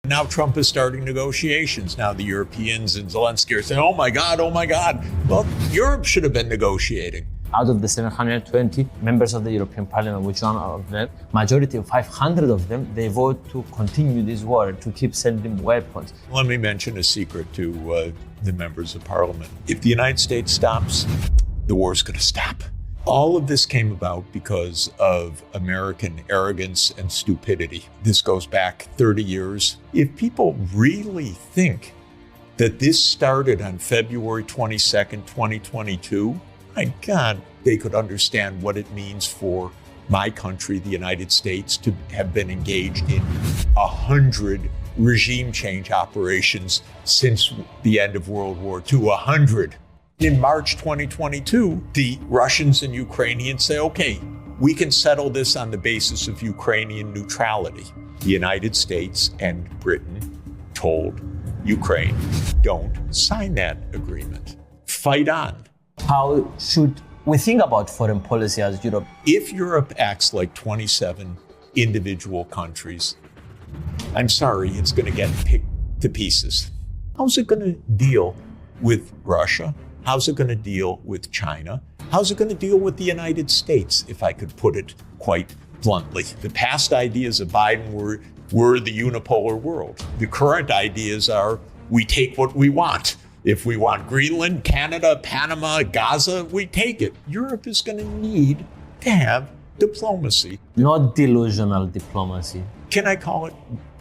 Now Trump is starting negotiations. Now the Europeans and Zelensky are saying, oh my God. Well, Europe should have been negotiating. Out of the 720 members of the European Parliament, which one of them, majority of 500 of them, they vote to continue this war, to keep sending weapons. Let me mention a secret to the members of Parliament. If the United States stops, the war's going to stop. All of this came about because of American arrogance and stupidity. This goes back 30 years. If people really think that this started on February 22nd, 2022, my God, they could understand what it means for my country, the United States, to have been engaged in 100 regime change operations since the end of World War II, 100. In March 2022, the Russians and Ukrainians say, okay, we can settle this on the basis of Ukrainian neutrality. The United States and Britain told Ukraine, don't sign that agreement. Fight on. How should we think about foreign policy as Europe? If Europe acts like 27 individual countries, I'm sorry, it's going to get picked to pieces. How's it going to deal with Russia? How's it going to deal with China? How's it going to deal with the United States, if I could put it quite bluntly? The past ideas of Biden were the unipolar world. The current ideas are we take what we want. If we want Greenland, Canada, Panama, Gaza, we take it. Europe is going to need to have diplomacy. Not delusional diplomacy. Can I call it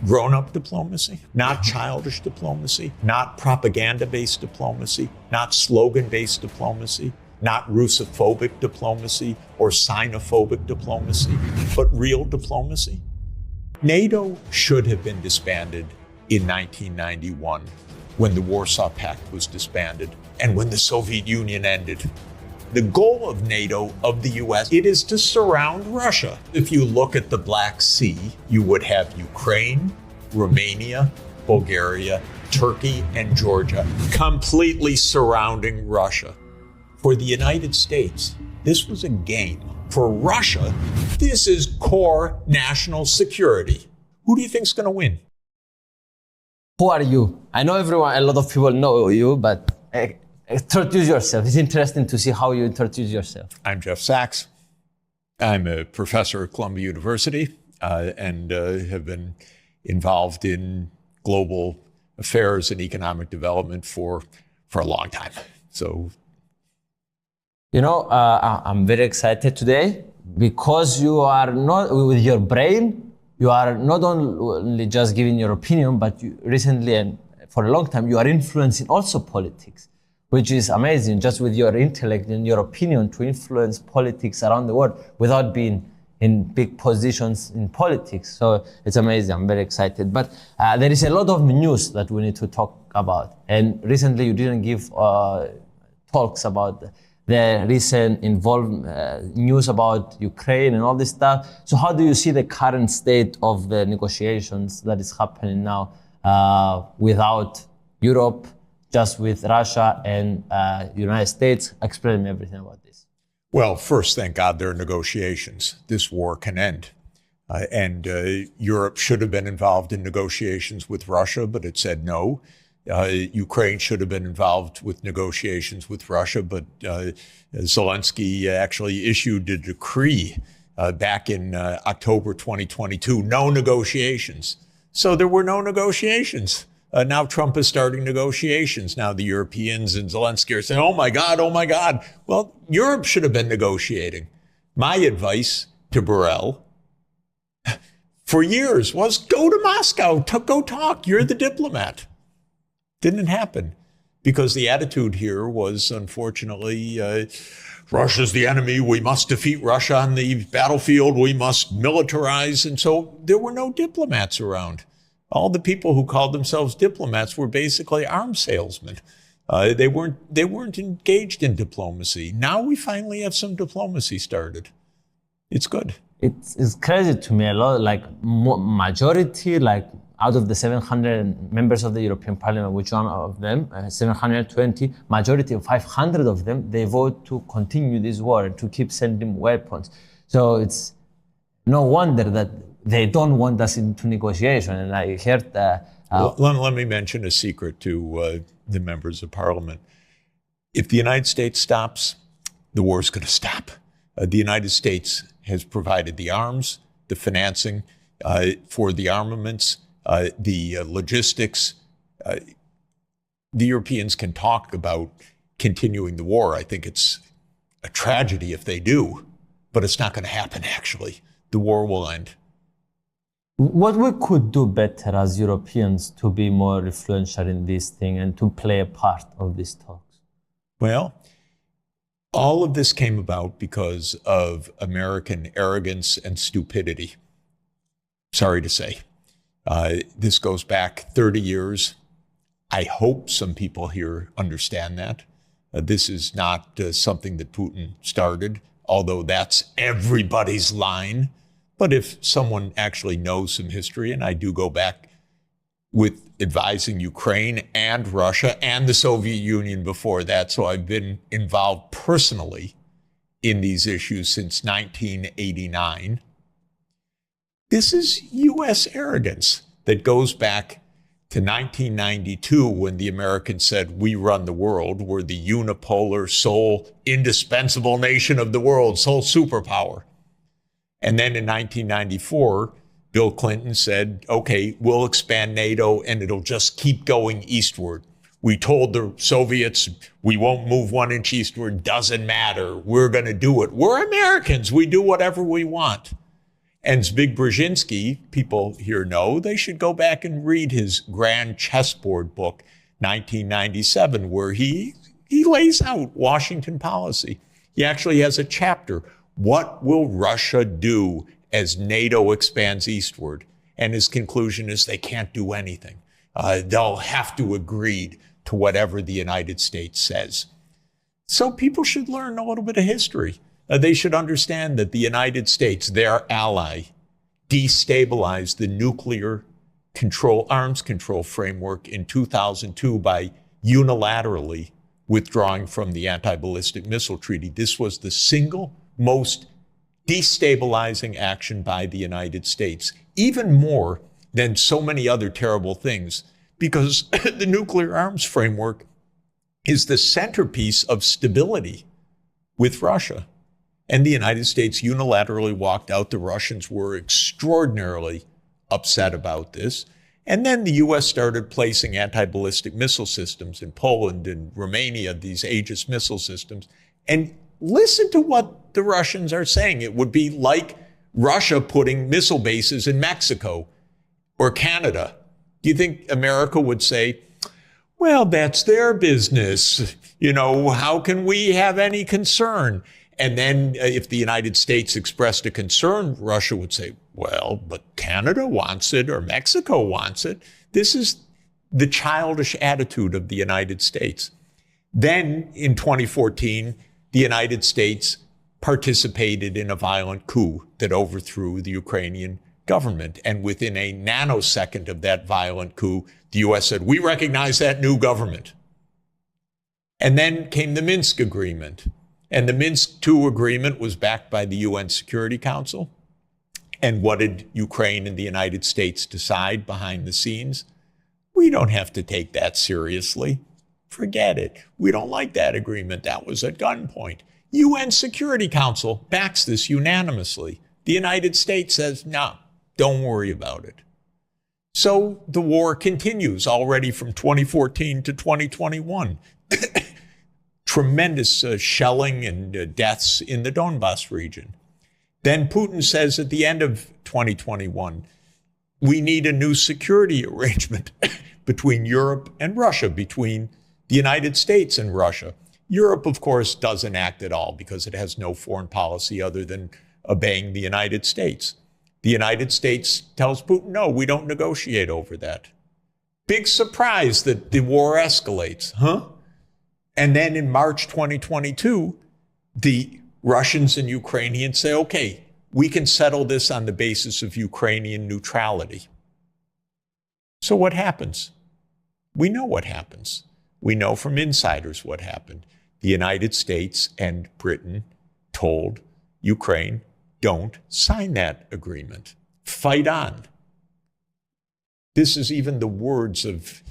grown-up diplomacy? Not childish diplomacy, not propaganda-based diplomacy, not slogan-based diplomacy, not Russophobic diplomacy or Sinophobic diplomacy, but real diplomacy. NATO should have been disbanded in 1991 when the Warsaw Pact was disbanded and when the Soviet Union ended. The goal of NATO, of the US, it is to surround Russia. If you look at the Black Sea, you would have Ukraine, Romania, Bulgaria, Turkey, and Georgia completely surrounding Russia. For the United States, this was a game. For Russia, this is core national security. Who do you think is going to win? Who are you? I know a lot of people know you, but introduce yourself. It's interesting to see how you introduce yourself. I'm Jeff Sachs. I'm a professor at Columbia University and have been involved in global affairs and economic development for a long time. So, you know, I'm very excited today because you are not, with your brain, you are not only just giving your opinion, but you recently and for a long time, you are influencing also politics, which is amazing, just with your intellect and your opinion to influence politics around the world without being in big positions in politics. So it's amazing. I'm very excited. But there is a lot of news that we need to talk about. And recently you didn't give talks about the recent news about Ukraine and all this stuff. So how do you see the current state of the negotiations that is happening now without Europe, just with Russia and United States? Explain me everything about this. Well, first, thank God there are negotiations. This war can end. And Europe should have been involved in negotiations with Russia, but it said no. Ukraine should have been involved with negotiations with Russia, but Zelensky actually issued a decree back in October 2022, no negotiations. So there were no negotiations. Now Trump is starting negotiations. Now the Europeans and Zelensky are saying, oh my God. Well, Europe should have been negotiating. My advice to Borrell for years was go to Moscow, go talk. You're the diplomat. Didn't happen because the attitude here was, unfortunately, Russia's the enemy. We must defeat Russia on the battlefield. We must militarize. And so there were no diplomats around. All the people who called themselves diplomats were basically arms salesmen. They weren't engaged in diplomacy. Now we finally have some diplomacy started. It's good. It's crazy to me a lot, like majority, like out of the 700 members of the European Parliament, which one of them, 720, majority of 500 of them, they vote to continue this war, to keep sending weapons. So it's no wonder that they don't want us into negotiation. And I heard let me mention a secret to the members of parliament. If the United States stops, the war is going to stop. The United States has provided the arms, the financing for the armaments, the logistics. The Europeans can talk about continuing the war. I think it's a tragedy if they do, but it's not going to happen, actually. The war will end. What we could do better as Europeans to be more influential in this thing and to play a part of these talks? Well, all of this came about because of American arrogance and stupidity. Sorry to say. This goes back 30 years. I hope some people here understand that. This is not something that Putin started, although that's everybody's line. But if someone actually knows some history, and I do go back with advising Ukraine and Russia and the Soviet Union before that, so I've been involved personally in these issues since 1989. This is U.S. arrogance that goes back to 1992 when the Americans said, we run the world, we're the unipolar, sole, indispensable nation of the world, sole superpower. And then in 1994, Bill Clinton said, okay, we'll expand NATO and it'll just keep going eastward. We told the Soviets we won't move 1 inch eastward, doesn't matter, we're going to do it. We're Americans, we do whatever we want. And Zbig Brzezinski, people here know, they should go back and read his grand chessboard book, 1997, where he lays out Washington policy. He actually has a chapter, What Will Russia Do as NATO expands eastward? And his conclusion is they can't do anything. They'll have to agree to whatever the United States says. So people should learn a little bit of history. They should understand that the United States, their ally, destabilized the nuclear arms control framework in 2002 by unilaterally withdrawing from the anti-ballistic missile treaty. This was the single most destabilizing action by the United States, even more than so many other terrible things, because the nuclear arms framework is the centerpiece of stability with Russia. And the United States unilaterally walked out. The Russians were extraordinarily upset about this. And then the U.S. started placing anti-ballistic missile systems in Poland and Romania, these Aegis missile systems. And listen to what the Russians are saying. It would be like Russia putting missile bases in Mexico or Canada. Do you think America would say, well, that's their business. You know, how can we have any concern? And then if the United States expressed a concern, Russia would say, well, but Canada wants it or Mexico wants it. This is the childish attitude of the United States. Then in 2014, the United States participated in a violent coup that overthrew the Ukrainian government. And within a nanosecond of that violent coup, the U.S. said, we recognize that new government. And then came the Minsk Agreement. And the Minsk II agreement was backed by the UN Security Council. And what did Ukraine and the United States decide behind the scenes? We don't have to take that seriously. Forget it. We don't like that agreement. That was at gunpoint. UN Security Council backs this unanimously. The United States says, no, don't worry about it. So the war continues already from 2014 to 2021. Tremendous shelling and deaths in the Donbas region. Then Putin says at the end of 2021, we need a new security arrangement between Europe and Russia, between the United States and Russia. Europe, of course, doesn't act at all because it has no foreign policy other than obeying the United States. The United States tells Putin, no, we don't negotiate over that. Big surprise that the war escalates, huh? And then in March 2022, the Russians and Ukrainians say, okay, we can settle this on the basis of Ukrainian neutrality. So what happens? We know what happens. We know from insiders what happened. The United States and Britain told Ukraine, don't sign that agreement. fight on. This is even the words of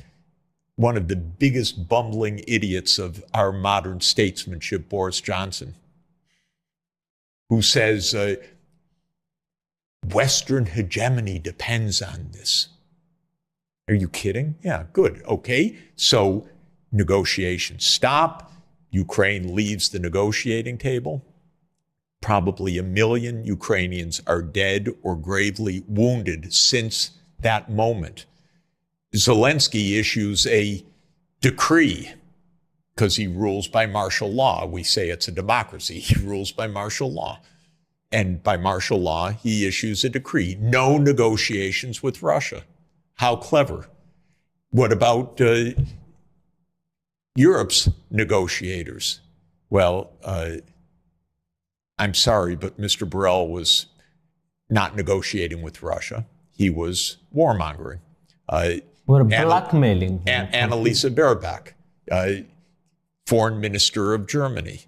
one of the biggest bumbling idiots of our modern statesmanship, Boris Johnson, who says Western hegemony depends on this. Are you kidding? Yeah, good. Okay, so negotiations stop. Ukraine leaves the negotiating table. Probably 1 million Ukrainians are dead or gravely wounded since that moment. Zelensky issues a decree because he rules by martial law. We say it's a democracy. He rules by martial law. And by martial law, he issues a decree. No negotiations with Russia. How clever. What about Europe's negotiators? Well, I'm sorry, but Mr. Borrell was not negotiating with Russia. He was warmongering. We're blackmailing. Annalisa Baerbock, foreign minister of Germany.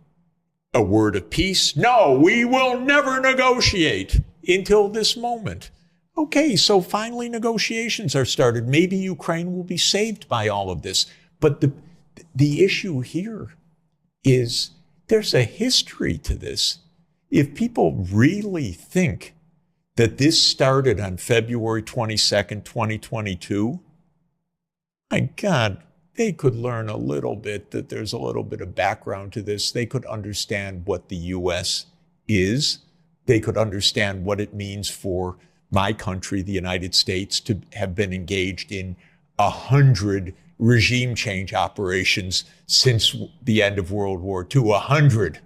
A word of peace? No, we will never negotiate until this moment. Okay, so finally negotiations are started. Maybe Ukraine will be saved by all of this. But the issue here is there's a history to this. If people really think that this started on February 22nd, 2022, my God, they could learn a little bit, that there's a little bit of background to this. They could understand what the U.S. is. They could understand what it means for my country, the United States, to have been engaged in 100 regime change operations since the end of World War II. 100.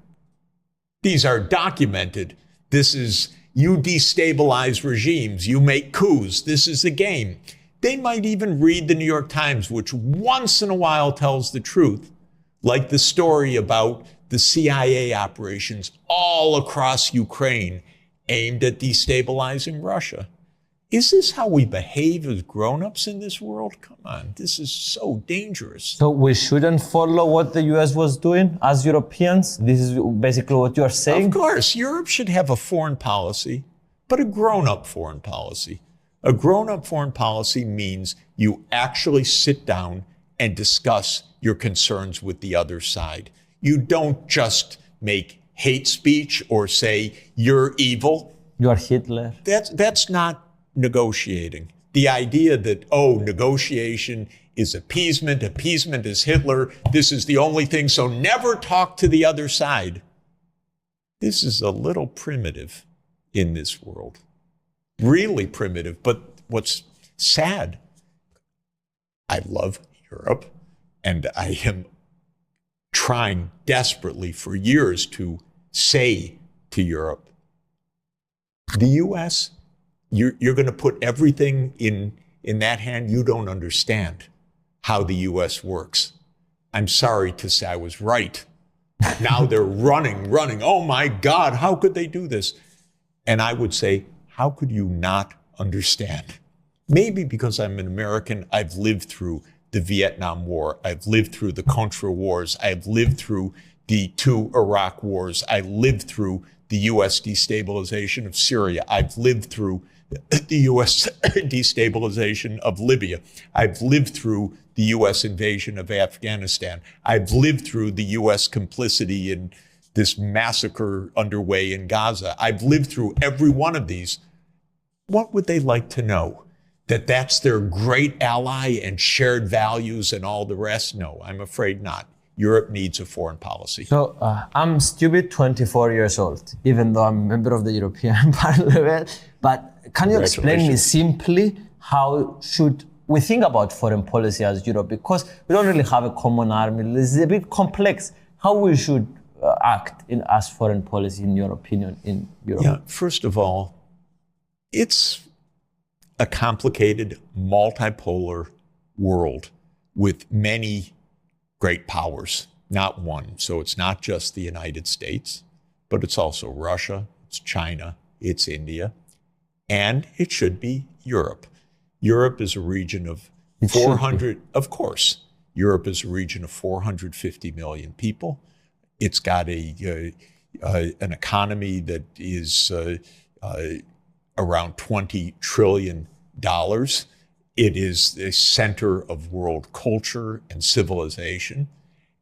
These are documented. This is, you destabilize regimes, you make coups. This is the game. They might even read the New York Times, which once in a while tells the truth, like the story about the CIA operations all across Ukraine aimed at destabilizing Russia. Is this how we behave as grown-ups in this world? Come on, this is so dangerous. So we shouldn't follow what the US was doing as Europeans? This is basically what you're saying? Of course, Europe should have a foreign policy, but a grown-up foreign policy. A grown-up foreign policy means you actually sit down and discuss your concerns with the other side. You don't just make hate speech or say, you're evil. You're Hitler. That's not negotiating. The idea that, oh, negotiation is appeasement is Hitler, this is the only thing, so never talk to the other side. This is a little primitive in this world. Really primitive. But what's sad, I love Europe, and I am trying desperately for years to say to Europe, the U.S., you're going to put everything in that hand. You don't understand how the U.S. works. I'm sorry to say I was right. Now they're running. Oh my God, how could they do this? And I would say, how could you not understand? Maybe because I'm an American, I've lived through the Vietnam War. I've lived through the Contra Wars. I've lived through the 2 Iraq wars. I lived through the U.S. destabilization of Syria. I've lived through the U.S. destabilization of Libya. I've lived through the U.S. invasion of Afghanistan. I've lived through the U.S. complicity in this massacre underway in Gaza. I've lived through every one of these. What would they like to know? That that's their great ally and shared values and all the rest? No, I'm afraid not. Europe needs a foreign policy. So I'm stupid 24 years old, even though I'm a member of the European Parliament. But can you explain me simply how should we think about foreign policy as Europe? Because we don't really have a common army. This is a bit complex. How we should act as foreign policy, in your opinion, in Europe? Yeah, first of all, it's a complicated, multipolar world with many great powers, not one. So it's not just the United States, but it's also Russia, it's China, it's India, and it should be Europe. Europe is a region of 400, of course, Europe is a region of 450 million people. It's got an economy that is around $20 trillion. It is the center of world culture and civilization,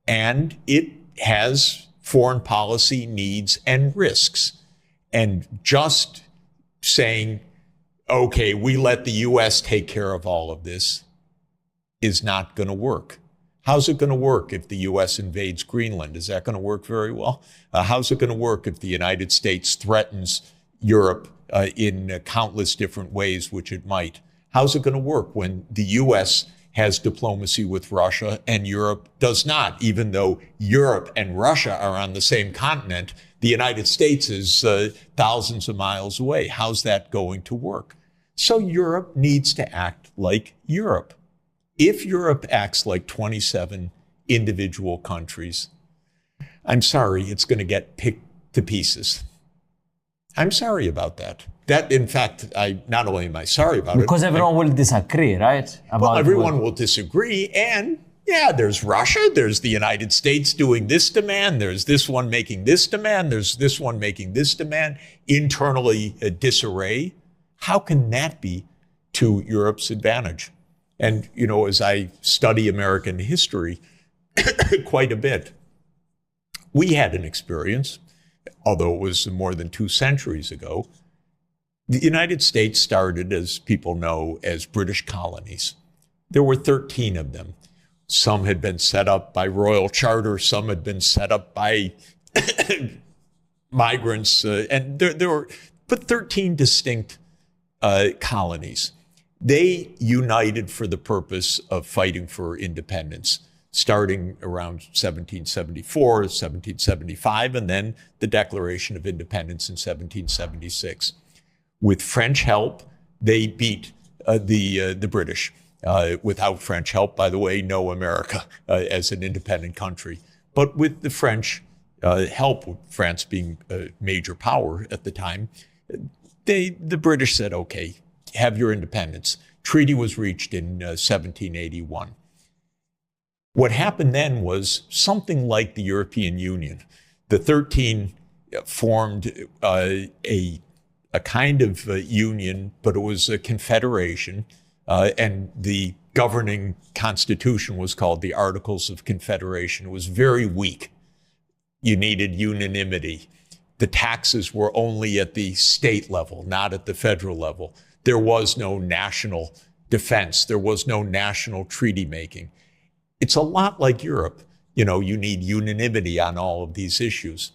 and it has foreign policy needs and risks. And just saying, okay, we let the US take care of all of this is not going to work. How's it going to work if the US invades Greenland? Is that going to work very well? How's it going to work if the United States threatens Europe in countless different ways, which it might? How's it going to work when the US has diplomacy with Russia and Europe does not? Even though Europe and Russia are on the same continent, the United States is thousands of miles away. How's that going to work? So Europe needs to act like Europe. If Europe acts like 27 individual countries, I'm sorry, it's going to get picked to pieces. I'm sorry about that. That, in fact, not only am I sorry about it. Because everyone will disagree, right? Well, everyone will disagree. And yeah, there's Russia, there's the United States doing this demand, there's this one making this demand, there's this one making this demand, internally disarray. How can that be to Europe's advantage? And, you know, as I study American history quite a bit, we had an experience, although it was more than 2 centuries ago. The United States started, as people know, as British colonies. There were 13 of them. Some had been set up by royal charter, some had been set up by migrants, and there were 13 distinct colonies. They united for the purpose of fighting for independence, starting around 1774, 1775, and then the Declaration of Independence in 1776. With French help, they beat the British. Without French help, by the way, no America as an independent country. But with the French help, with France being a major power at the time, the British said, okay, have your independence. Treaty was reached in 1781. What happened then was something like the European Union. The 13 formed a kind of union, but it was a confederation, and the governing constitution was called the Articles of Confederation. It was very weak. You needed unanimity. The taxes were only at the state level, not at the federal level. There was no national defense. There was no national treaty making. It's a lot like Europe. You know, you need unanimity on all of these issues.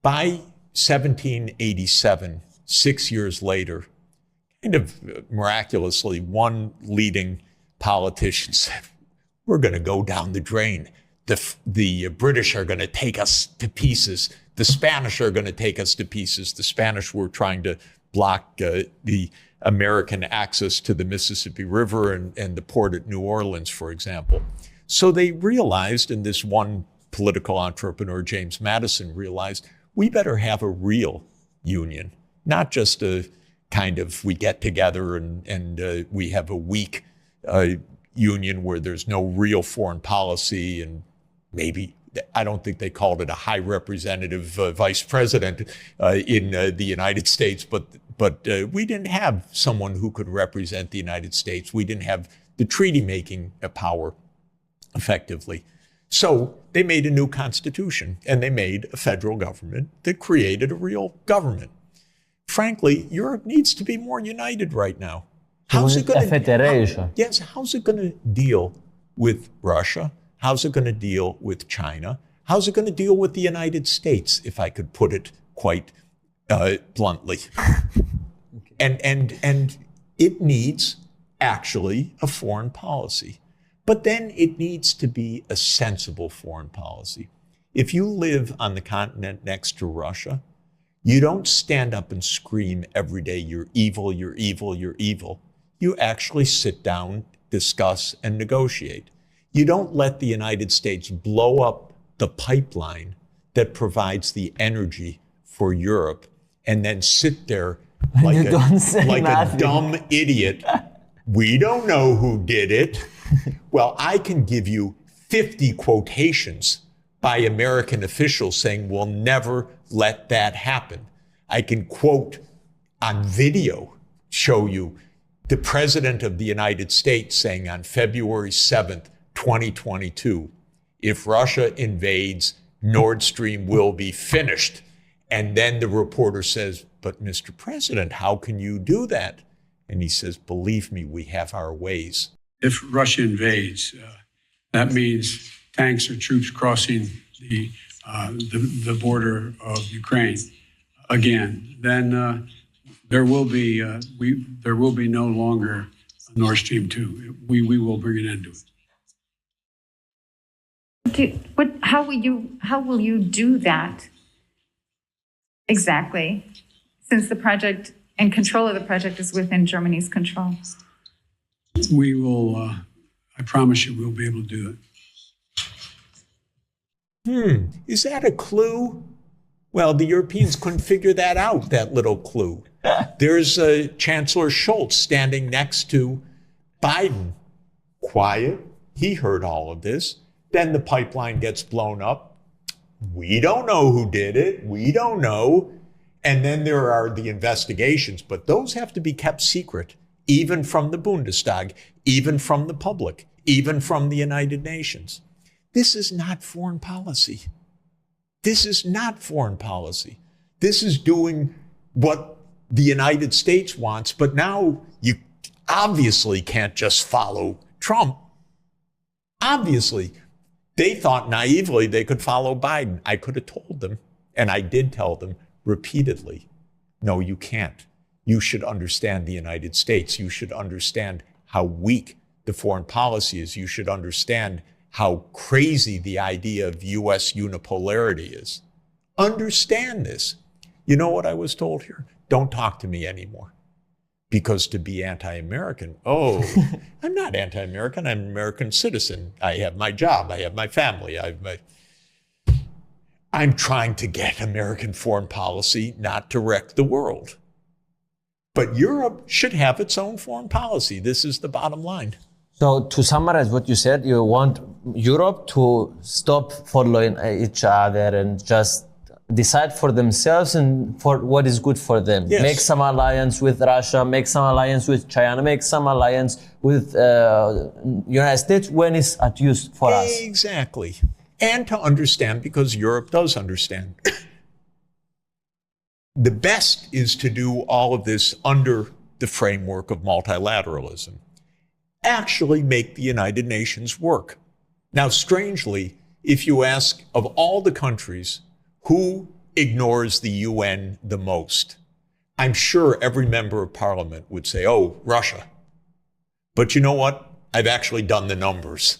By 1787, 6 years later, kind of miraculously, one leading politician said, we're going to go down the drain. The British are going to take us to pieces. The Spanish are going to take us to pieces. The Spanish were trying to block the American access to the Mississippi River and the port at New Orleans, for example. So they realized, and this one political entrepreneur, James Madison, realized, we better have a real union, not just a kind of we get together and we have a weak union where there's no real foreign policy, and maybe, I don't think they called it a high representative vice president in the United States, but we didn't have someone who could represent the United States. We didn't have the treaty-making power effectively. So they made a new constitution, and they made a federal government that created a real government. Frankly, Europe needs to be more united right now. How's it going to? Yes, how's it going to deal with Russia? How's it going to deal with China? How's it going to deal with the United States, if I could put it quite bluntly? Okay. And it needs actually a foreign policy. But then it needs to be a sensible foreign policy. If you live on the continent next to Russia, you don't stand up and scream every day, you're evil, you're evil, you're evil. You actually sit down, discuss, and negotiate. You don't let the United States blow up the pipeline that provides the energy for Europe and then sit there like a dumb idiot. We don't know who did it. Well, I can give you 50 quotations by American officials saying we'll never let that happen. I can quote on video show you the President of the United States saying on February 7th, 2022, if Russia invades, Nord Stream will be finished. And then the reporter says, but Mr. President, how can you do that? And he says, believe me, we have our ways. If Russia invades, that means tanks or troops crossing the border of Ukraine again. Then there will be no longer a Nord Stream 2. We will bring an end to it. How will you do that exactly? Since the project and control of the project is within Germany's control. We will. I promise you, we'll be able to do it. Is that a clue? Well, the Europeans couldn't figure that out, that little clue. There's Chancellor Scholz standing next to Biden. Quiet. He heard all of this. Then the pipeline gets blown up. We don't know who did it. We don't know. And then there are the investigations, but those have to be kept secret, even from the Bundestag, even from the public, even from the United Nations. This is not foreign policy. This is not foreign policy. This is doing what the United States wants, but now you obviously can't just follow Trump. Obviously, they thought naively they could follow Biden. I could have told them, and I did tell them repeatedly, no, you can't. You should understand the United States. You should understand how weak the foreign policy is. You should understand how crazy the idea of U.S. unipolarity is. Understand this. You know what I was told here? Don't talk to me anymore. Because to be anti-American, I'm not anti-American, I'm an American citizen. I have my job, I have my family, I'm trying to get American foreign policy not to wreck the world. But Europe should have its own foreign policy. This is the bottom line. So to summarize what you said, you want Europe to stop following each other and just decide for themselves and for what is good for them. Yes. Make some alliance with Russia, make some alliance with China, make some alliance with United States when it's at use for us. Exactly. And to understand, because Europe does understand. The best is to do all of this under the framework of multilateralism. Actually make the United Nations work. Now, strangely, if you ask of all the countries who ignores the UN the most, I'm sure every member of parliament would say, oh, Russia. But you know what? I've actually done the numbers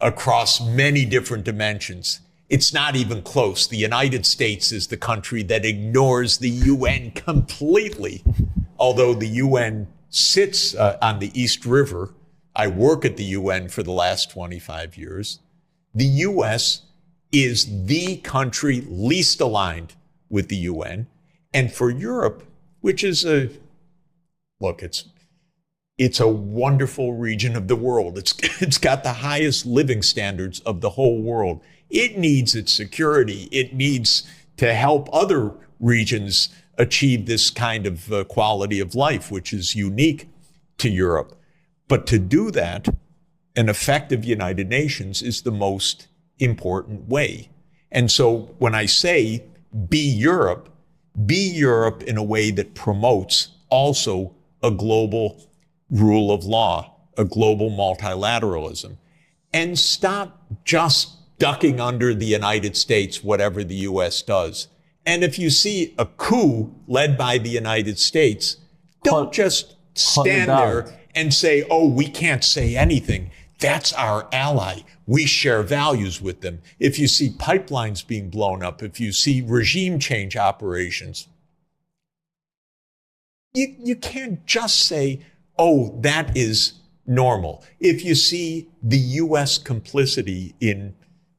across many different dimensions. It's not even close. The United States is the country that ignores the UN completely. Although the UN sits on the East River, I work at the UN for the last 25 years. The US is the country least aligned with the UN. And for Europe, which is it's a wonderful region of the world. It's got the highest living standards of the whole world. It needs its security. It needs to help other regions achieve this kind of quality of life, which is unique to Europe. But to do that, an effective United Nations is the most important way. And so when I say be Europe in a way that promotes also a global rule of law, a global multilateralism, and stop just ducking under the United States, whatever the US does. And if you see a coup led by the United States, don't just stand there and say, oh, we can't say anything. That's our ally. We share values with them. If you see pipelines being blown up, if you see regime change operations, you can't just say, oh, that is normal. If you see the US complicity in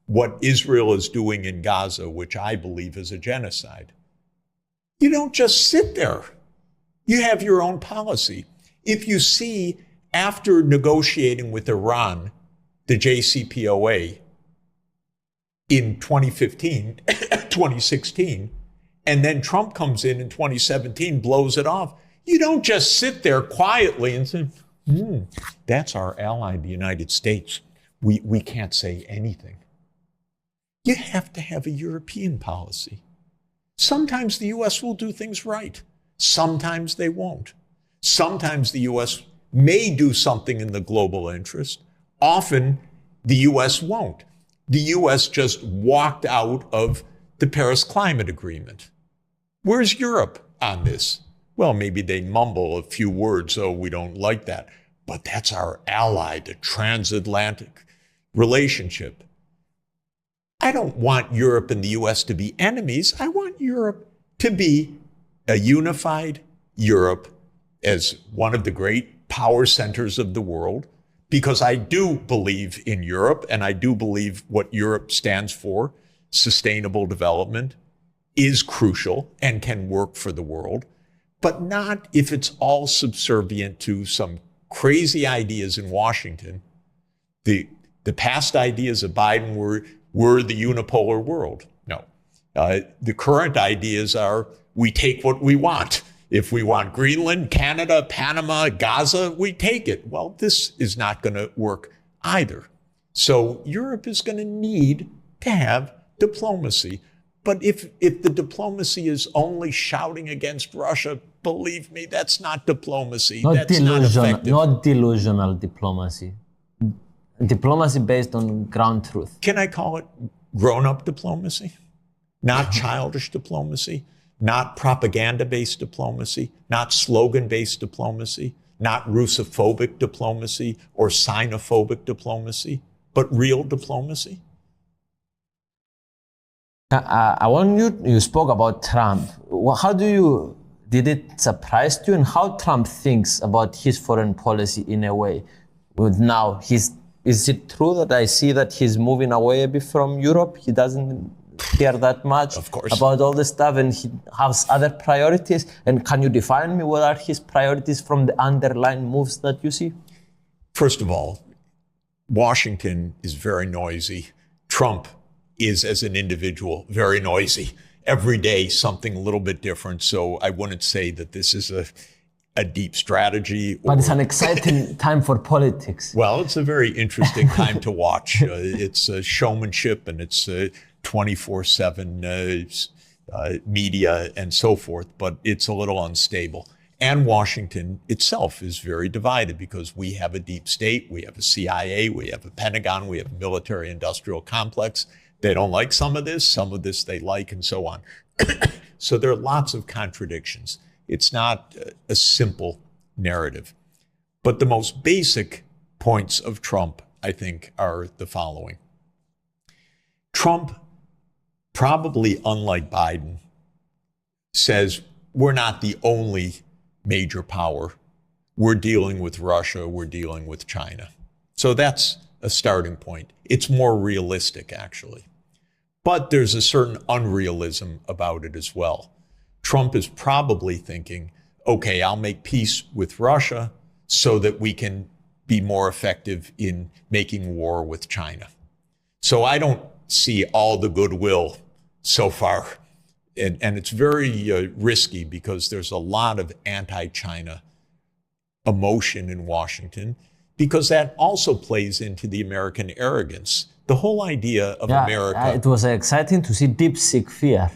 what Israel is doing in Gaza, which I believe is a genocide, you don't just sit there. You have your own policy. If you see, after negotiating with Iran, the JCPOA in 2016, and then Trump comes in 2017, blows it off, You don't just sit there quietly and say, that's our ally, the United States. We can't say anything. You have to have a European policy. Sometimes the U.S. will do things right. Sometimes they won't. Sometimes the U.S. may do something in the global interest. Often the U.S. won't. The U.S. just walked out of the Paris Climate Agreement. Where's Europe on this? Well, maybe they mumble a few words, oh, we don't like that. But that's our ally, the transatlantic relationship. I don't want Europe and the U.S. to be enemies. I want Europe to be a unified Europe as one of the great power centers of the world, because I do believe in Europe, and I do believe what Europe stands for, sustainable development, is crucial and can work for the world, but not if it's all subservient to some crazy ideas in Washington. The past ideas of Biden were the unipolar world. No. The current ideas are we take what we want. If we want Greenland, Canada, Panama, Gaza, we take it. Well, this is not going to work either. So Europe is going to need to have diplomacy. But if the diplomacy is only shouting against Russia, believe me, that's not diplomacy. That's not effective. Not delusional diplomacy. Diplomacy based on ground truth. Can I call it grown-up diplomacy? Not childish diplomacy, not propaganda-based diplomacy, not slogan-based diplomacy, not Russophobic diplomacy or Sinophobic diplomacy, but real diplomacy. I want you spoke about Trump. Did it surprise you, and how Trump thinks about his foreign policy in a way? Now, is it true that I see that he's moving away a bit from Europe? He doesn't care that much about all this stuff, and he has other priorities. And can you define me what are his priorities from the underlying moves that you see? First of all, Washington is very noisy. Trump is, as an individual, very noisy. Every day, something a little bit different. So I wouldn't say that this is a deep strategy. But it's an exciting time for politics. Well, it's a very interesting time to watch. It's showmanship, and it's 24/7 media and so forth, but it's a little unstable. And Washington itself is very divided because we have a deep state, we have a CIA, we have a Pentagon, we have a military-industrial complex. They don't like some of this they like, and so on. So there are lots of contradictions. It's not a simple narrative. But the most basic points of Trump, I think, are the following. Trump, probably unlike Biden, says we're not the only major power. We're dealing with Russia, we're dealing with China. So that's a starting point. It's more realistic, actually. But there's a certain unrealism about it as well. Trump is probably thinking, okay, I'll make peace with Russia so that we can be more effective in making war with China. So I don't see all the goodwill so far. And it's very risky because there's a lot of anti-China emotion in Washington, because that also plays into the American arrogance. The whole idea of America... It was exciting to see deep-seek fear,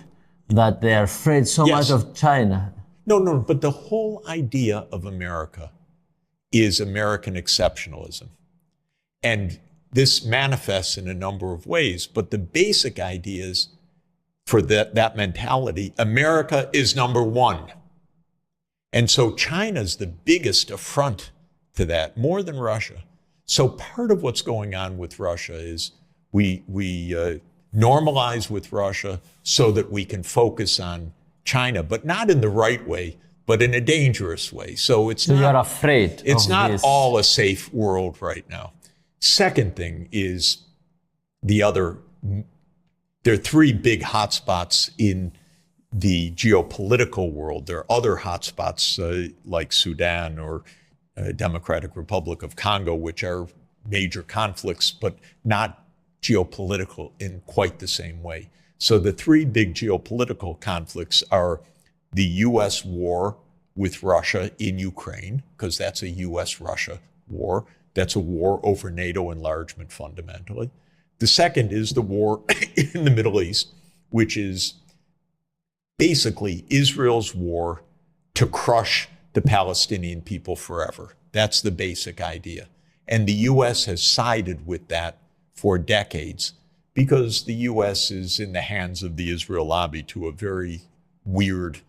that they are afraid so much of China. No, but the whole idea of America is American exceptionalism. And this manifests in a number of ways, but the basic idea is, for that mentality, America is number one. And so China's the biggest affront to that, more than Russia. So part of what's going on with Russia is we normalize with Russia so that we can focus on China, but not in the right way, but in a dangerous way. So it's not, you're afraid. It's not all a safe world right now. Second thing is there are three big hotspots in the geopolitical world. There are other hotspots like Sudan or Democratic Republic of Congo, which are major conflicts, but not geopolitical in quite the same way. So the three big geopolitical conflicts are the U.S. war with Russia in Ukraine, because that's a US-Russia war. That's a war over NATO enlargement fundamentally. The second is the war in the Middle East, which is basically Israel's war to crush the Palestinian people forever. That's the basic idea. And the US has sided with that for decades because the US is in the hands of the Israel lobby to a very weird,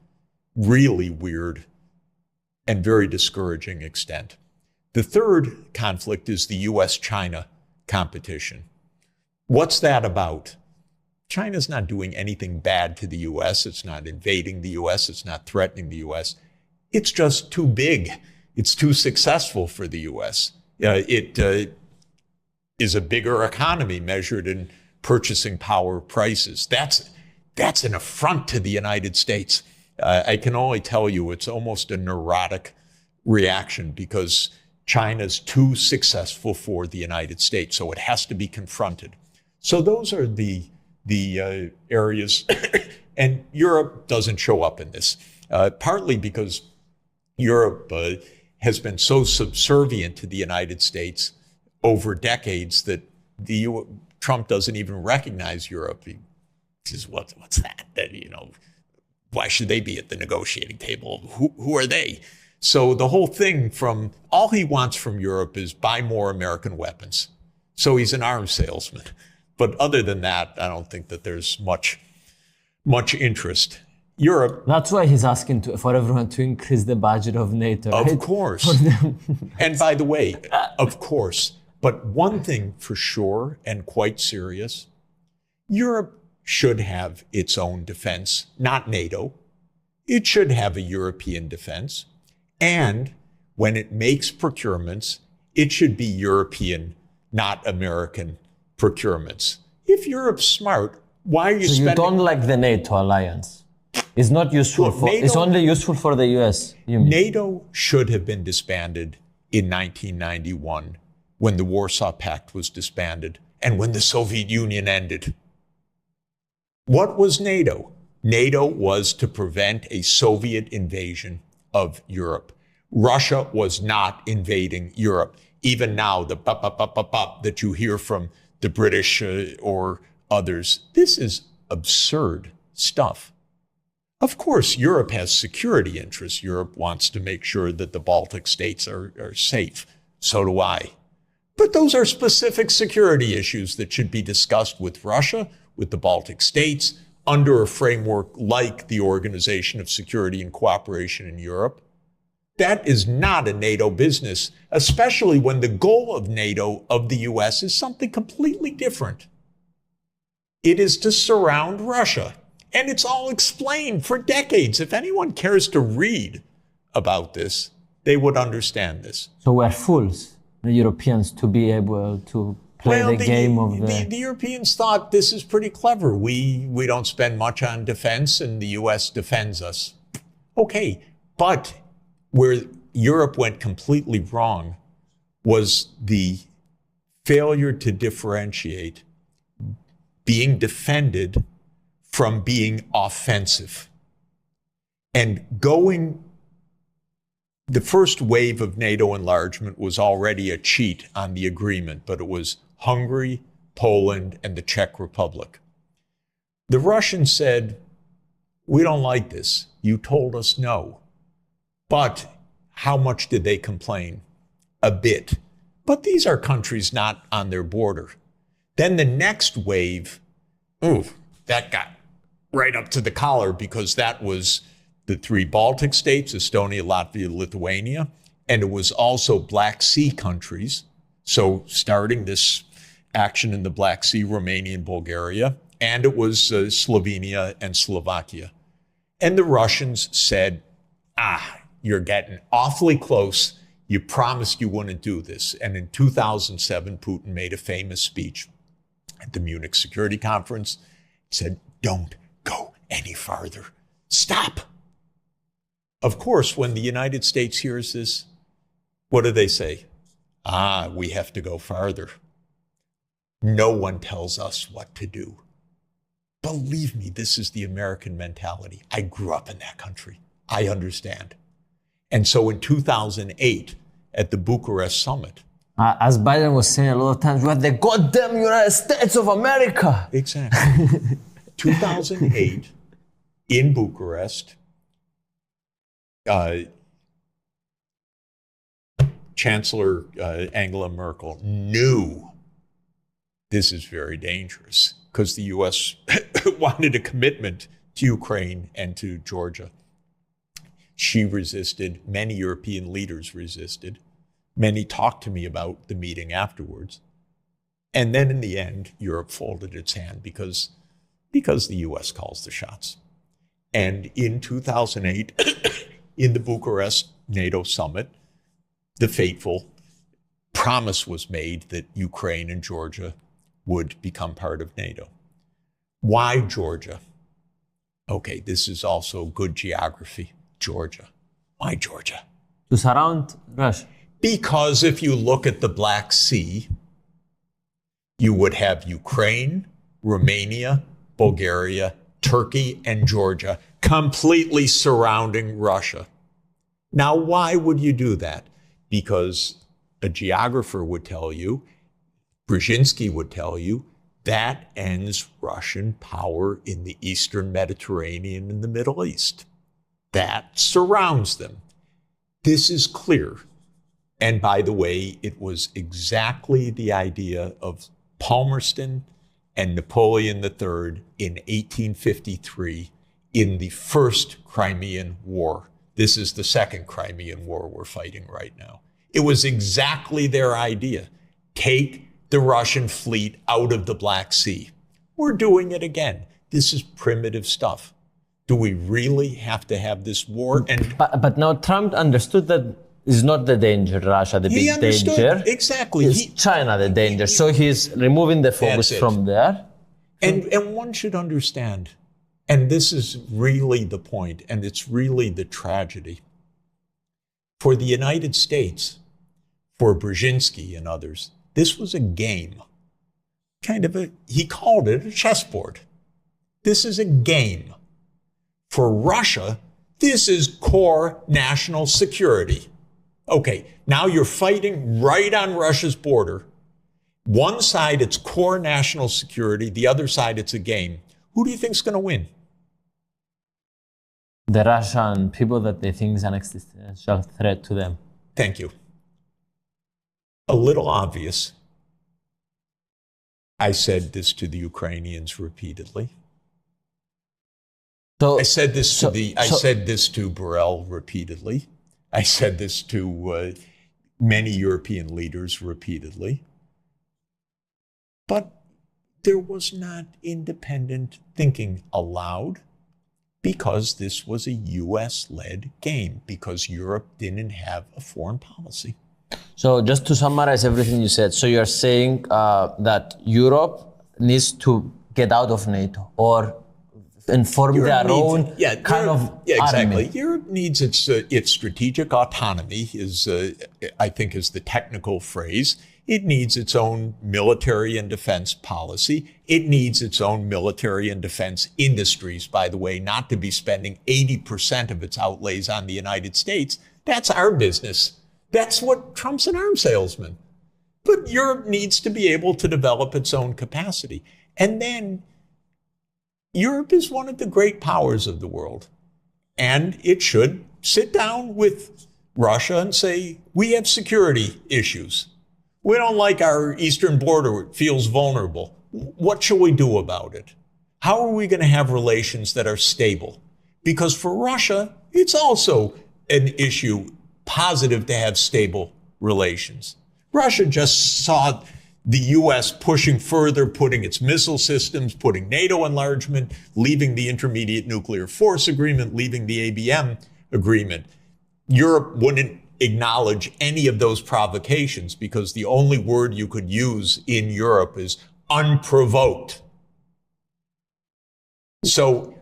really weird, and very discouraging extent. The third conflict is the US-China competition. What's that about? China's not doing anything bad to the US. It's not invading the US. It's not threatening the US. It's just too big. It's too successful for the US. It is a bigger economy measured in purchasing power prices. That's an affront to the United States. I can only tell you it's almost a neurotic reaction because China's too successful for the United States, so it has to be confronted. So those are the areas, and Europe doesn't show up in this, partly because Europe has been so subservient to the United States over decades that Trump doesn't even recognize Europe. He says, what's that? Why should they be at the negotiating table? Who are they? So the whole thing all he wants from Europe is buy more American weapons. So he's an arms salesman. But other than that, I don't think that there's much interest. Europe. That's why he's asking for everyone to increase the budget of NATO. Of right? course. And by the way, of course. But one thing for sure and quite serious, Europe should have its own defense, not NATO. It should have a European defense. And when it makes procurements, it should be European, not American procurements. If Europe's smart, why are you spending... You don't like the NATO alliance? It's not useful it's only useful for the US, you mean? NATO should have been disbanded in 1991 when the Warsaw Pact was disbanded and when the Soviet Union ended. What was NATO? NATO was to prevent a Soviet invasion of Europe. Russia was not invading Europe. Even now, the pop that you hear from the British or others, this is absurd stuff. Of course, Europe has security interests. Europe wants to make sure that the Baltic states are safe. So do I. But those are specific security issues that should be discussed with Russia, with the Baltic states, under a framework like the Organization of Security and Cooperation in Europe. That is not a NATO business, especially when the goal of NATO, of the US, is something completely different. It is to surround Russia. And it's all explained for decades. If anyone cares to read about this, they would understand this. So we're fools, the Europeans, to be able to play the game of the Europeans thought this is pretty clever. We don't spend much on defense and the US defends us. Okay, but where Europe went completely wrong was the failure to differentiate being defended from being offensive. And the first wave of NATO enlargement was already a cheat on the agreement, but it was Hungary, Poland, and the Czech Republic. The Russians said, we don't like this. You told us no. But how much did they complain? A bit. But these are countries not on their border. Then the next wave, that got right up to the collar because that was the 3 Baltic states, Estonia, Latvia, Lithuania, and it was also Black Sea countries. So starting this action in the Black Sea, Romania and Bulgaria, and it was Slovenia and Slovakia. And the Russians said, you're getting awfully close. You promised you wouldn't do this. And in 2007, Putin made a famous speech at the Munich Security Conference, said, don't go any farther. Stop. Of course, when the United States hears this, what do they say? We have to go farther. No one tells us what to do. Believe me, this is the American mentality. I grew up in that country. I understand. And so in 2008, at the Bucharest summit, As Biden was saying a lot of times, we are the goddamn United States of America. exactly, 2008, in Bucharest, Chancellor Angela Merkel knew this is very dangerous because the U.S. wanted a commitment to Ukraine and to Georgia. She resisted. Many European leaders resisted. Many talked to me about the meeting afterwards. And then in the end, Europe folded its hand because the U.S. calls the shots. And in 2008, in the Bucharest NATO summit, the fateful promise was made that Ukraine and Georgia would become part of NATO. Why Georgia? Okay, this is also good geography. Georgia. Why Georgia? To surround Russia. Because if you look at the Black Sea, you would have Ukraine, Romania, Bulgaria, Turkey, and Georgia completely surrounding Russia. Now, why would you do that? Because a geographer would tell you, Brzezinski would tell you, that ends Russian power in the Eastern Mediterranean and the Middle East. That surrounds them. This is clear. And by the way, it was exactly the idea of Palmerston and Napoleon III in 1853 in the first Crimean War. This is the second Crimean War we're fighting right now. It was exactly their idea. Take the Russian fleet out of the Black Sea. We're doing it again. This is primitive stuff. Do we really have to have this war? And But now Trump understood that is not the danger, Russia, the he big understood danger. exactly. It's China, the danger. So he's removing the focus That's it. from there. And one should understand, and this is really the point, and it's really the tragedy. For the United States, for Brzezinski and others, this was a game. He called it a chessboard. This is a game. For Russia, this is core national security. Okay, now you're fighting right on Russia's border. One side, it's core national security. The other side, it's a game. Who do you think's going to win? The Russian people that they think is an existential threat to them. Thank you. A little obvious. I said this to the Ukrainians repeatedly. So, I said this to Borrell repeatedly. I said this to many European leaders repeatedly. But there was not independent thinking allowed because this was a US-led game, because Europe didn't have a foreign policy. So just to summarize everything you said, so you're saying that Europe needs to get out of NATO or inform their own kind of exactly. army. Europe needs its strategic autonomy, I think is the technical phrase. It needs its own military and defense policy. It needs its own military and defense industries, by the way, not to be spending 80% of its outlays on the United States. That's our business. That's what Trump's an arms salesman. But Europe needs to be able to develop its own capacity. And then Europe is one of the great powers of the world. And it should sit down with Russia and say, we have security issues. We don't like our eastern border. It feels vulnerable. What shall we do about it? How are we going to have relations that are stable? Because for Russia, it's also an issue positive to have stable relations. Russia just saw the U.S. pushing further, putting its missile systems, putting NATO enlargement, leaving the Intermediate Nuclear Force Agreement, leaving the ABM agreement. Europe wouldn't acknowledge any of those provocations because the only word you could use in Europe is unprovoked. So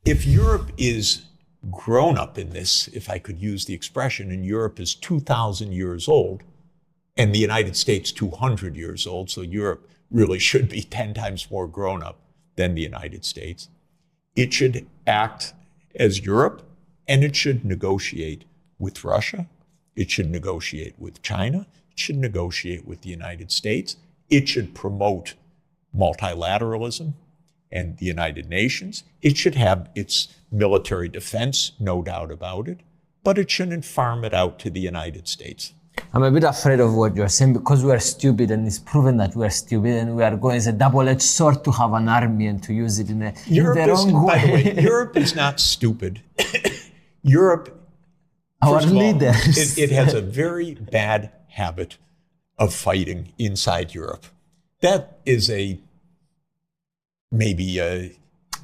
if Europe is grown up in this, if I could use the expression, and Europe is 2,000 years old, and the United States 200 years old, so Europe really should be 10 times more grown up than the United States. It should act as Europe, and it should negotiate with Russia. It should negotiate with China. It should negotiate with the United States. It should promote multilateralism and the United Nations. It should have its military defense, no doubt about it, but it shouldn't farm it out to the United States. I'm a bit afraid of what you're saying because we are stupid, and it's proven that we are stupid, and we are going as a double-edged sword to have an army and to use it in the wrong way. By the way, Europe is not stupid. Europe, our first of all, leaders, it has a very bad habit of fighting inside Europe. That is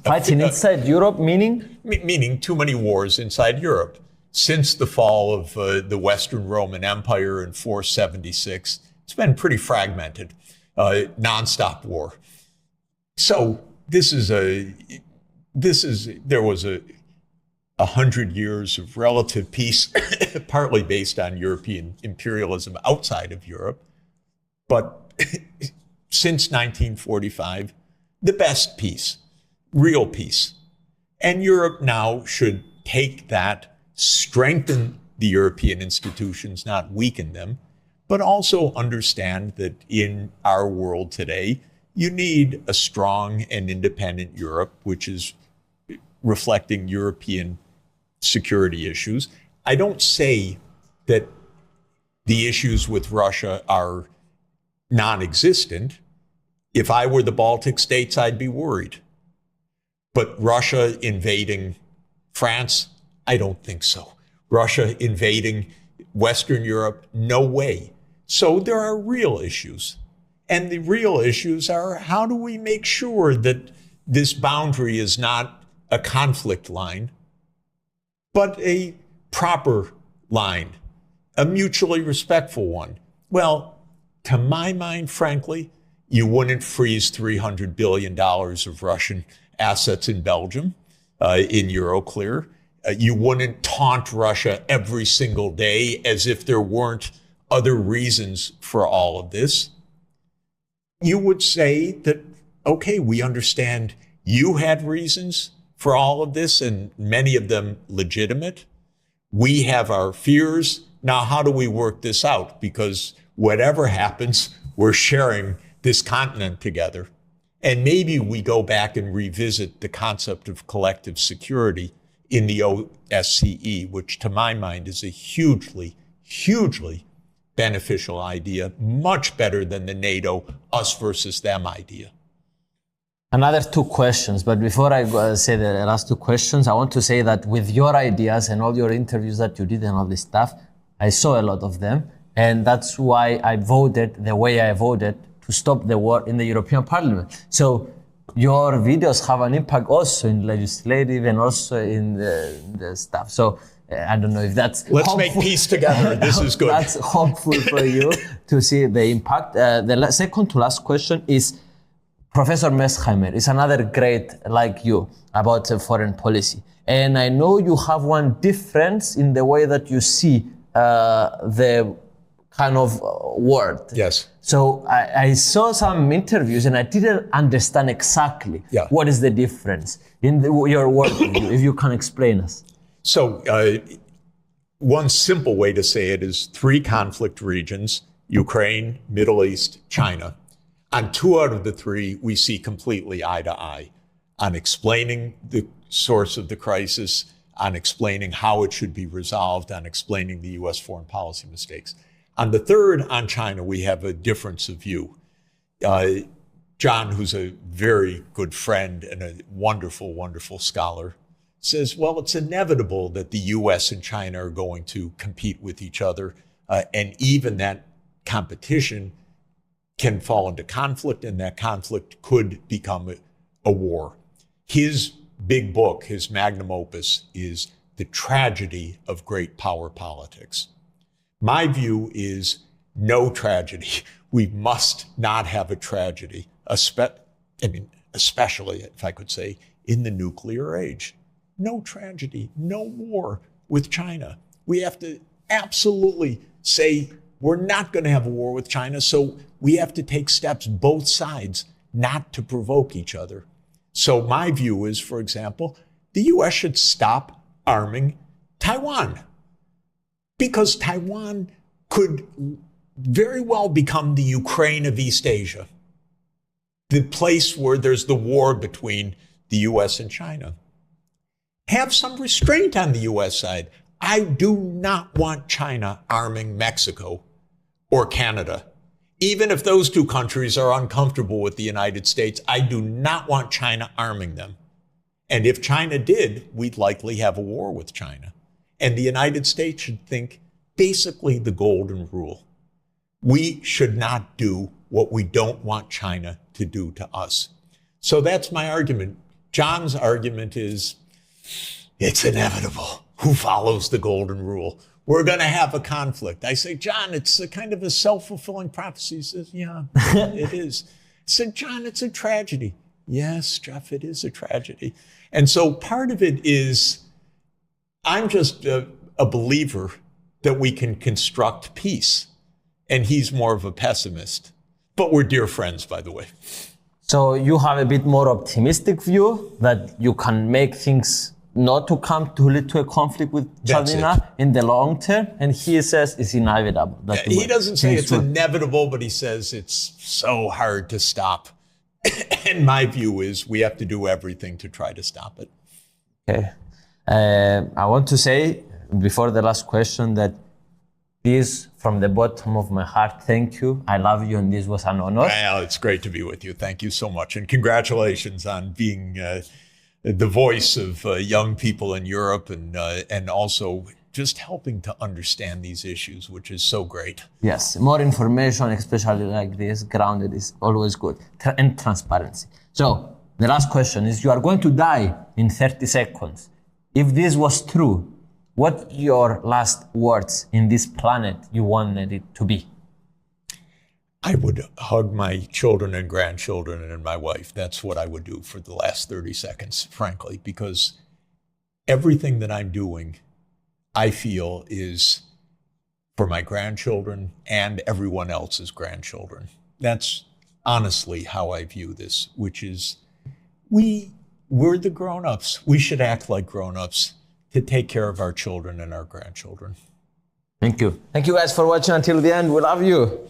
fighting inside Europe, meaning too many wars inside Europe. Since the fall of the Western Roman Empire in 476, it's been pretty fragmented, nonstop war. So there was 100 years of relative peace, partly based on European imperialism outside of Europe. But since 1945, the best peace, real peace. And Europe now should take that, strengthen the European institutions, not weaken them, but also understand that in our world today, you need a strong and independent Europe, which is reflecting European security issues. I don't say that the issues with Russia are non-existent. If I were the Baltic states, I'd be worried. But Russia invading France, I don't think so. Russia invading Western Europe, no way. So there are real issues. And the real issues are, how do we make sure that this boundary is not a conflict line, but a proper line, a mutually respectful one? Well, to my mind, frankly, you wouldn't freeze $300 billion of Russian assets in Belgium, in Euroclear. You wouldn't taunt Russia every single day as if there weren't other reasons for all of this. You would say that, okay, we understand you had reasons for all of this, and many of them legitimate. We have our fears. Now, how do we work this out? Because whatever happens, we're sharing this continent together. And maybe we go back and revisit the concept of collective security in the OSCE, which to my mind is a hugely, hugely beneficial idea, much better than the NATO us versus them idea. Another two questions, but before I say the last two questions, I want to say that with your ideas and all your interviews that you did and all this stuff, I saw a lot of them, and that's why I voted the way I voted to stop the war in the European Parliament. So your videos have an impact also in legislative and also in the stuff. So I don't know if that's Let's make peace together. This is good. That's hopeful for you to see the impact. The second to last question is Professor Mearsheimer is another great like you about foreign policy. And I know you have one difference in the way that you see the kind of word. Yes. So I saw some interviews and I didn't understand exactly what is the difference in your work, if you can explain us. So one simple way to say it is 3 conflict regions, Ukraine, Middle East, China. On 2 out of the 3, we see completely eye to eye on explaining the source of the crisis, on explaining how it should be resolved, on explaining the U.S. foreign policy mistakes. On the 3rd, on China, we have a difference of view. John, who's a very good friend and a wonderful, wonderful scholar, says, well, it's inevitable that the U.S. and China are going to compete with each other, and even that competition can fall into conflict, and that conflict could become a war. His big book, his magnum opus, is The Tragedy of Great Power Politics. My view is no tragedy. We must not have a tragedy, especially, if I could say, in the nuclear age. No tragedy, no war with China. We have to absolutely say we're not going to have a war with China, so we have to take steps, both sides, not to provoke each other. So my view is, for example, the U.S. should stop arming Taiwan. Because Taiwan could very well become the Ukraine of East Asia, the place where there's the war between the US and China. Have some restraint on the US side. I do not want China arming Mexico or Canada. Even if those two countries are uncomfortable with the United States, I do not want China arming them. And if China did, we'd likely have a war with China. And the United States should think basically the golden rule. We should not do what we don't want China to do to us. So that's my argument. John's argument is, it's inevitable. Who follows the golden rule? We're going to have a conflict. I say, John, it's a kind of a self-fulfilling prophecy. He says, yeah, it is. I said, John, it's a tragedy. Yes, Jeff, it is a tragedy. And so part of it is, I'm just a believer that we can construct peace. And he's more of a pessimist. But we're dear friends, by the way. So you have a bit more optimistic view that you can make things not to come to lead to a conflict with China in the long term, and he says it's inevitable. He doesn't say it's inevitable, but he says it's so hard to stop. And my view is we have to do everything to try to stop it. Okay. I want to say, before the last question, that this, from the bottom of my heart, thank you. I love you, and this was an honor. Well, it's great to be with you. Thank you so much. And congratulations on being the voice of young people in Europe, and also just helping to understand these issues, which is so great. Yes, more information, especially like this, grounded, is always good. And transparency. So the last question is, you are going to die in 30 seconds. If this was true, what your last words in this planet you wanted it to be? I would hug my children and grandchildren and my wife. That's what I would do for the last 30 seconds, frankly, because everything that I'm doing, I feel, is for my grandchildren and everyone else's grandchildren. That's honestly how I view this, which is we're the grown-ups. We should act like grown-ups to take care of our children and our grandchildren. Thank you. Thank you guys for watching until the end. We love you.